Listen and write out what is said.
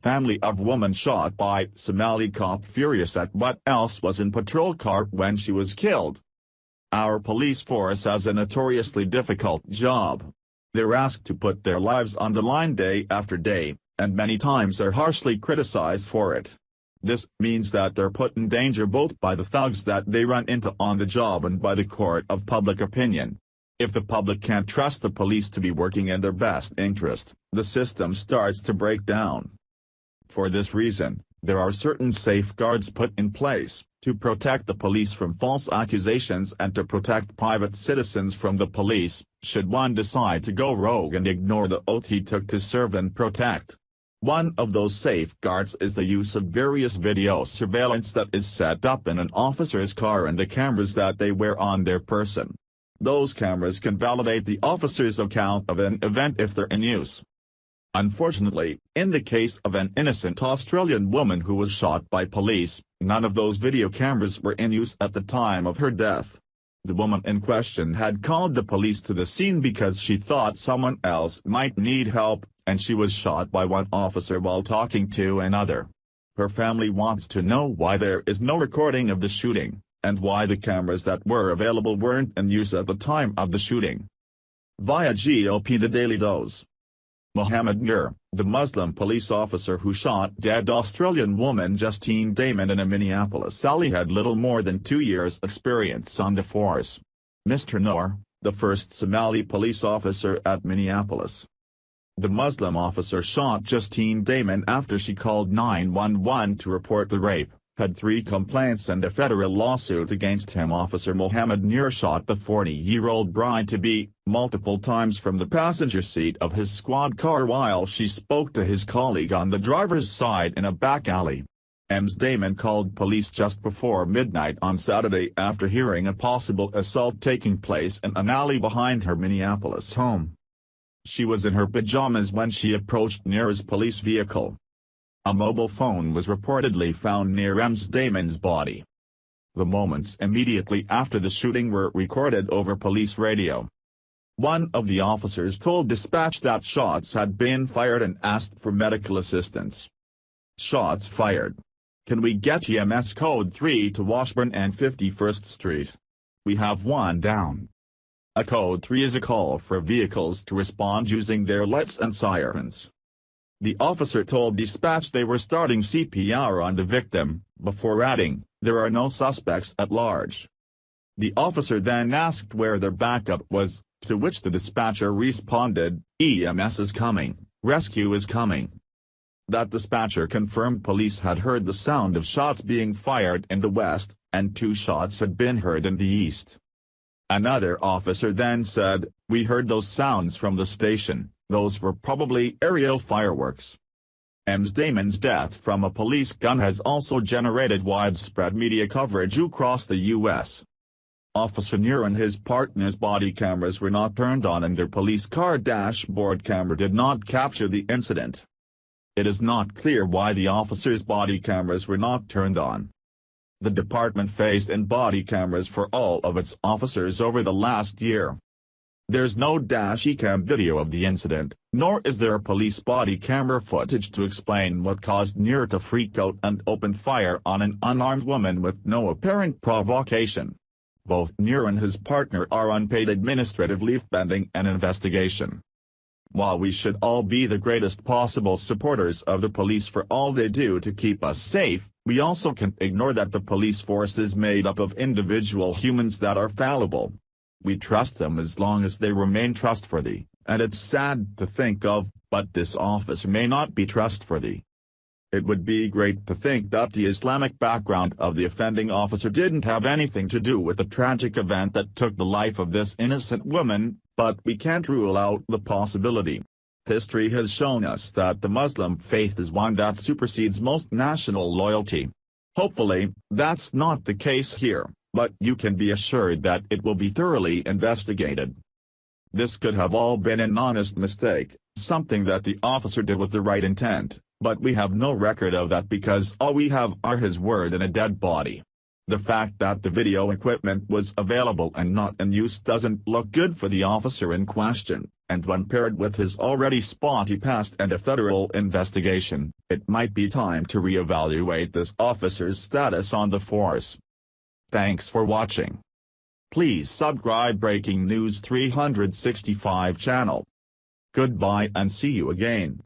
Family of woman shot by Somali cop furious at what else was in patrol car when she was killed. Our police force has a notoriously difficult job. They're asked to put their lives on the line day after day, and many times are harshly criticized for it. This means that they're put in danger both by the thugs that they run into on the job and by the court of public opinion. If the public can't trust the police to be working in their best interest, the system starts to break down. For this reason, there are certain safeguards put in place to protect the police from false accusations and to protect private citizens from the police, should one decide to go rogue and ignore the oath he took to serve and protect. One of those safeguards is the use of various video surveillance that is set up in an officer's car and the cameras that they wear on their person. Those cameras can validate the officer's account of an event if they're in use. Unfortunately, in the case of an innocent Australian woman who was shot by police, none of those video cameras were in use at the time of her death. The woman in question had called the police to the scene because she thought someone else might need help, and she was shot by one officer while talking to another. Her family wants to know why there is no recording of the shooting, and why the cameras that were available weren't in use at the time of the shooting. Via GOP The Daily Dose. Mohammed Nur, the Muslim police officer who shot dead Australian woman Justine Damon in a Minneapolis alley, had little more than 2 years' experience on the force. Mr. Nur, the first Somali police officer at Minneapolis. The Muslim officer shot Justine Damon after she called 911 to report the rape, had 3 complaints and a federal lawsuit against him. Officer Mohammed Nur shot the 40-year-old bride-to-be multiple times from the passenger seat of his squad car while she spoke to his colleague on the driver's side in a back alley. Ms. Damon called police just before midnight on Saturday after hearing a possible assault taking place in an alley behind her Minneapolis home. She was in her pajamas when she approached Nur's police vehicle. A mobile phone was reportedly found near Ms. Damon's body. The moments immediately after the shooting were recorded over police radio. One of the officers told dispatch that shots had been fired and asked for medical assistance. Shots fired. Can we get EMS code 3 to Washburn and 51st Street? We have one down. A code 3 is a call for vehicles to respond using their lights and sirens. The officer told dispatch they were starting CPR on the victim, before adding, "There are no suspects at large." The officer then asked where their backup was, to which the dispatcher responded, "EMS is coming, rescue is coming." That dispatcher confirmed police had heard the sound of shots being fired in the west, and 2 shots had been heard in the east. Another officer then said, "We heard those sounds from the station. Those were probably aerial fireworks." Ms. Damon's death from a police gun has also generated widespread media coverage across the U.S. Officer Nur and his partner's body cameras were not turned on and their police car dashboard camera did not capture the incident. It is not clear why the officer's body cameras were not turned on. The department phased in body cameras for all of its officers over the last year. There's no dash-cam video of the incident, nor is there police body camera footage to explain what caused Nur to freak out and open fire on an unarmed woman with no apparent provocation. Both Nur and his partner are on paid administrative leave pending an investigation. While we should all be the greatest possible supporters of the police for all they do to keep us safe, we also can't ignore that the police force is made up of individual humans that are fallible. We trust them as long as they remain trustworthy, and it's sad to think of, but this officer may not be trustworthy. It would be great to think that the Islamic background of the offending officer didn't have anything to do with the tragic event that took the life of this innocent woman, but we can't rule out the possibility. History has shown us that the Muslim faith is one that supersedes most national loyalty. Hopefully, that's not the case here, but you can be assured that it will be thoroughly investigated. This could have all been an honest mistake, something that the officer did with the right intent, but we have no record of that because all we have are his word and a dead body. The fact that the video equipment was available and not in use doesn't look good for the officer in question, and when paired with his already spotty past and a federal investigation, it might be time to reevaluate this officer's status on the force. Thanks for watching. Please subscribe Breaking News 365 channel. Goodbye and see you again.